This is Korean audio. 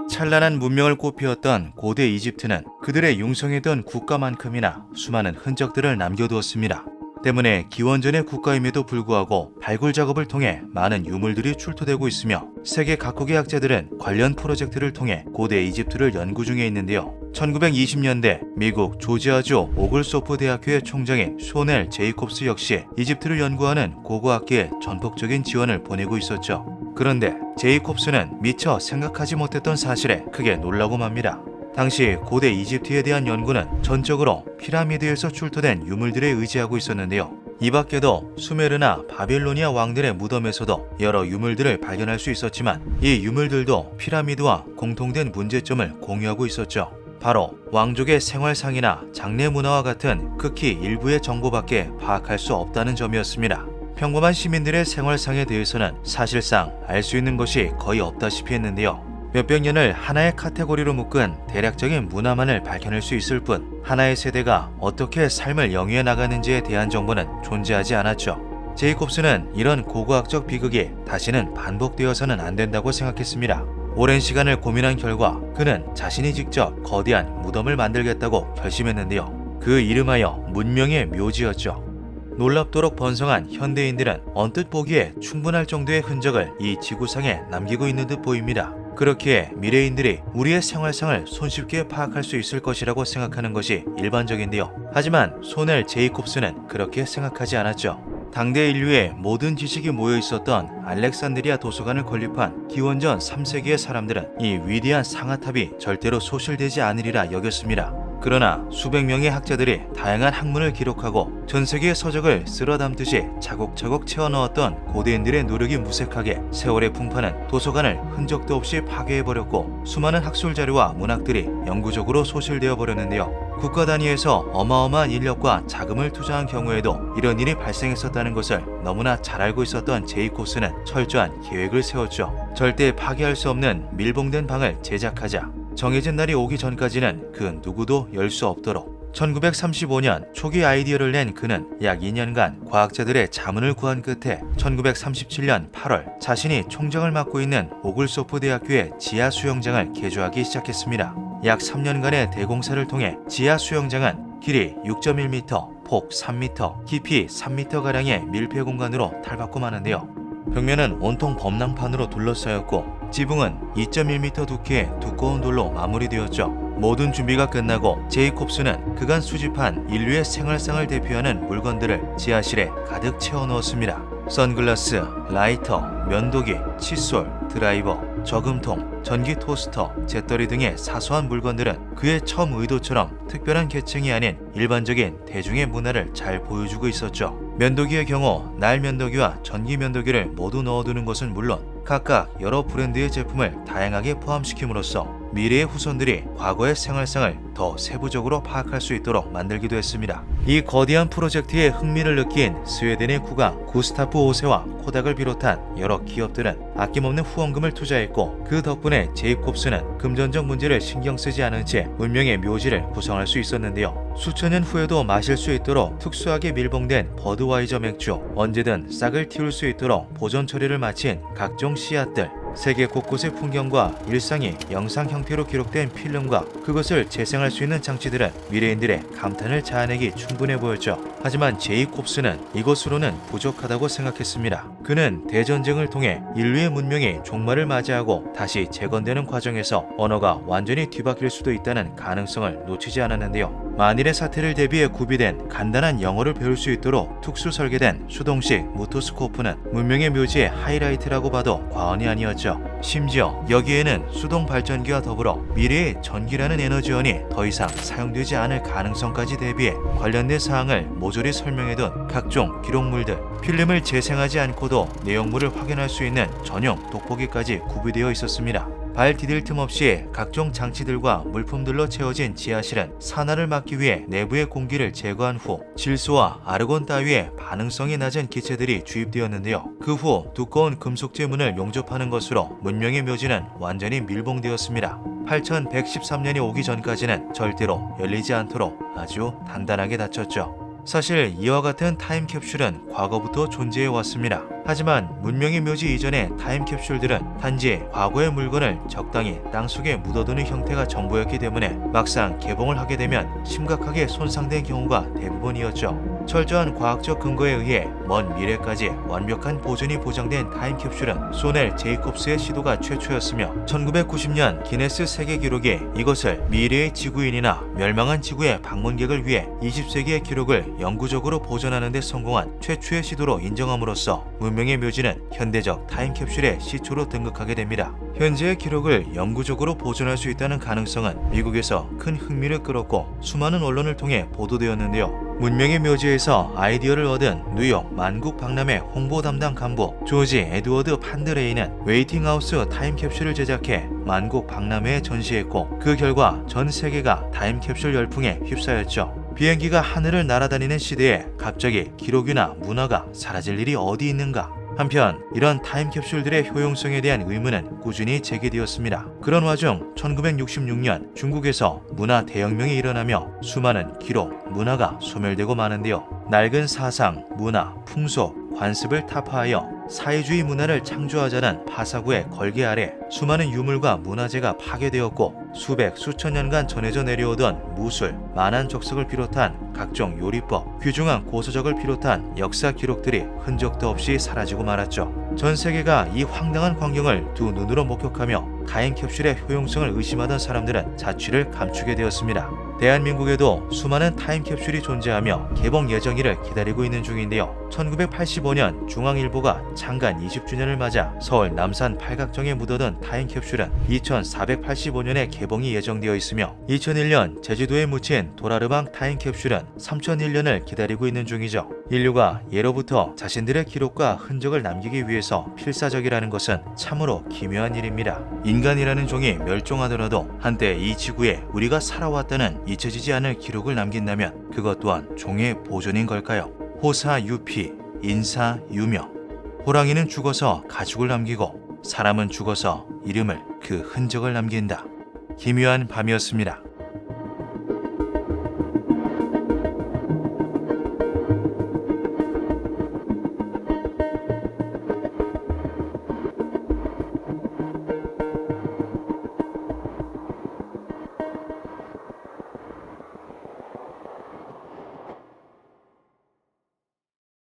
찬란한 문명을 꽃피웠던 고대 이집트는 그들의 융성했던 국가만큼이나 수많은 흔적들을 남겨두었습니다. 때문에 기원전의 국가임에도 불구하고 발굴 작업을 통해 많은 유물들이 출토되고 있으며 세계 각국의 학자들은 관련 프로젝트를 통해 고대 이집트를 연구 중에 있는데요. 1920년대 미국 조지아주 오글소프 대학교의 총장인 쇼넬 제이콥스 역시 이집트를 연구하는 고고학계에 전폭적인 지원을 보내고 있었죠. 그런데 제이콥스는 미처 생각하지 못했던 사실에 크게 놀라고 맙니다. 당시 고대 이집트에 대한 연구는 전적으로 피라미드에서 출토된 유물들에 의지하고 있었는데요. 이 밖에도 수메르나 바빌로니아 왕들의 무덤에서도 여러 유물들을 발견할 수 있었지만 이 유물들도 피라미드와 공통된 문제점을 공유하고 있었죠. 바로 왕족의 생활상이나 장례 문화와 같은 극히 일부의 정보밖에 파악할 수 없다는 점이었습니다. 평범한 시민들의 생활상에 대해서는 사실상 알 수 있는 것이 거의 없다시피 했는데요. 몇백 년을 하나의 카테고리로 묶은 대략적인 문화만을 밝혀낼 수 있을 뿐 하나의 세대가 어떻게 삶을 영위해 나가는지에 대한 정보는 존재하지 않았죠. 제이콥스는 이런 고고학적 비극이 다시는 반복되어서는 안 된다고 생각했습니다. 오랜 시간을 고민한 결과 그는 자신이 직접 거대한 무덤을 만들겠다고 결심했는데요. 그 이름하여 문명의 묘지였죠. 놀랍도록 번성한 현대인들은 언뜻 보기에 충분할 정도의 흔적을 이 지구상에 남기고 있는 듯 보입니다. 그렇기에 미래인들이 우리의 생활상을 손쉽게 파악할 수 있을 것이라고 생각하는 것이 일반적인데요. 하지만 쇼넬 제이콥스는 그렇게 생각하지 않았죠. 당대 인류의 모든 지식이 모여 있었던 알렉산드리아 도서관을 건립한 기원전 3세기의 사람들은 이 위대한 상아탑이 절대로 소실되지 않으리라 여겼습니다. 그러나 수백 명의 학자들이 다양한 학문을 기록하고 전 세계의 서적을 쓸어 담듯이 차곡차곡 채워 넣었던 고대인들의 노력이 무색하게 세월의 풍파는 도서관을 흔적도 없이 파괴해버렸고 수많은 학술 자료와 문학들이 영구적으로 소실되어 버렸는데요. 국가 단위에서 어마어마한 인력과 자금을 투자한 경우에도 이런 일이 발생했었다는 것을 너무나 잘 알고 있었던 제이콥스는 철저한 계획을 세웠죠. 절대 파괴할 수 없는 밀봉된 방을 제작하자. 정해진 날이 오기 전까지는 그 누구도 열 수 없도록 1935년 초기 아이디어를 낸 그는 약 2년간 과학자들의 자문을 구한 끝에 1937년 8월 자신이 총장을 맡고 있는 오글소프 대학교의 지하 수영장을 개조하기 시작했습니다. 약 3년간의 대공사를 통해 지하 수영장은 길이 6.1m, 폭 3m, 깊이 3m가량의 밀폐 공간으로 탈바꿈하는데요. 벽면은 온통 범랑판으로 둘러싸였고 지붕은 2.1m 두께의 두꺼운 돌로 마무리되었죠. 모든 준비가 끝나고 제이콥스는 그간 수집한 인류의 생활상을 대표하는 물건들을 지하실에 가득 채워 넣었습니다. 선글라스, 라이터, 면도기, 칫솔, 드라이버, 저금통, 전기 토스터, 잿더리 등의 사소한 물건들은 그의 처음 의도처럼 특별한 계층이 아닌 일반적인 대중의 문화를 잘 보여주고 있었죠. 면도기의 경우 날 면도기와 전기 면도기를 모두 넣어두는 것은 물론 각각 여러 브랜드의 제품을 다양하게 포함시킴으로써 미래의 후손들이 과거의 생활상을 더 세부적으로 파악할 수 있도록 만들기도 했습니다. 이 거대한 프로젝트에 흥미를 느낀 스웨덴의 국왕 구스타프 5세와 코닥을 비롯한 여러 기업들은 아낌없는 후원금을 투자했고 그 덕분에 제이콥스는 금전적 문제를 신경 쓰지 않은 채 문명의 묘지를 구성할 수 있었는데요. 수천 년 후에도 마실 수 있도록 특수하게 밀봉된 버드와이저 맥주, 언제든 싹을 틔울 수 있도록 보존 처리를 마친 각종 씨앗들, 세계 곳곳의 풍경과 일상이 영상 형태로 기록된 필름과 그것을 재생할 수 있는 장치들은 미래인들의 감탄을 자아내기 충분해 보였죠. 하지만 제이콥스는 이것으로는 부족하다고 생각했습니다. 그는 대전쟁을 통해 인류의 문명이 종말을 맞이하고 다시 재건되는 과정에서 언어가 완전히 뒤바뀔 수도 있다는 가능성을 놓치지 않았는데요. 만일의 사태를 대비해 구비된 간단한 영어를 배울 수 있도록 특수 설계된 수동식 무토스코프는 문명의 묘지의 하이라이트라고 봐도 과언이 아니었죠. 심지어 여기에는 수동 발전기와 더불어 미래의 전기라는 에너지원이 더 이상 사용되지 않을 가능성까지 대비해 관련된 사항을 모조리 설명해둔 각종 기록물들, 필름을 재생하지 않고도 내용물을 확인할 수 있는 전용 돋보기까지 구비되어 있었습니다. 발 디딜 틈 없이 각종 장치들과 물품들로 채워진 지하실은 산화를 막기 위해 내부의 공기를 제거한 후 질소와 아르곤 따위의 반응성이 낮은 기체들이 주입되었는데요. 그 후 두꺼운 금속재 문을 용접하는 것으로 문명의 묘지는 완전히 밀봉되었습니다. 8113년이 오기 전까지는 절대로 열리지 않도록 아주 단단하게 닫혔죠. 사실 이와 같은 타임캡슐은 과거부터 존재해 왔습니다. 하지만 문명의 묘지 이전의 타임캡슐들은 단지 과거의 물건을 적당히 땅속에 묻어두는 형태가 전부였기 때문에 막상 개봉을 하게 되면 심각하게 손상된 경우가 대부분이었죠. 철저한 과학적 근거에 의해 먼 미래까지 완벽한 보존이 보장된 타임캡슐은 소넬 제이콥스의 시도가 최초였으며 1990년 기네스 세계 기록이 이것을 미래의 지구인이나 멸망한 지구의 방문객을 위해 20세기의 기록을 영구적으로 보존하는 데 성공한 최초의 시도로 인정함으로써 문명의 묘지는 현대적 타임캡슐의 시초로 등극하게 됩니다. 현재의 기록을 영구적으로 보존할 수 있다는 가능성은 미국에서 큰 흥미를 끌었고 수많은 언론을 통해 보도되었는데요. 문명의 묘지에서 아이디어를 얻은 뉴욕 만국 박람회 홍보 담당 간부 조지 에드워드 판드레이는 웨이팅하우스 타임캡슐을 제작해 만국 박람회에 전시했고 그 결과 전 세계가 타임캡슐 열풍에 휩싸였죠. 비행기가 하늘을 날아다니는 시대에 갑자기 기록이나 문화가 사라질 일이 어디 있는가? 한편 이런 타임캡슐들의 효용성에 대한 의문은 꾸준히 제기되었습니다. 그런 와중 1966년 중국에서 문화 대혁명이 일어나며 수많은 기록, 문화가 소멸되고 마는데요. 낡은 사상, 문화, 풍속, 관습을 타파하여 사회주의 문화를 창조하자는 파사구의 걸개 아래 수많은 유물과 문화재가 파괴되었고 수백, 수천 년간 전해져 내려오던 무술, 만한족석을 비롯한 각종 요리법, 귀중한 고서적을 비롯한 역사 기록들이 흔적도 없이 사라지고 말았죠. 전 세계가 이 황당한 광경을 두 눈으로 목격하며 타임캡슐의 효용성을 의심하던 사람들은 자취를 감추게 되었습니다. 대한민국에도 수많은 타임캡슐이 존재하며 개봉 예정일을 기다리고 있는 중인데요. 1985년 중앙일보가 창간 20주년을 맞아 서울 남산 팔각정에 묻어둔 타임캡슐은 2485년에 개봉이 예정되어 있으며 2001년 제주도에 묻힌 도라르방 타임캡슐은 3001년을 기다리고 있는 중이죠. 인류가 예로부터 자신들의 기록과 흔적을 남기기 위해서 필사적이라는 것은 참으로 기묘한 일입니다. 인간이라는 종이 멸종하더라도 한때 이 지구에 우리가 살아왔다는 잊혀지지 않을 기록을 남긴다면 그것 또한 종의 보존인 걸까요? 호사유피, 인사유명. 호랑이는 죽어서 가죽을 남기고 사람은 죽어서 이름을 그 흔적을 남긴다. 기묘한 밤이었습니다.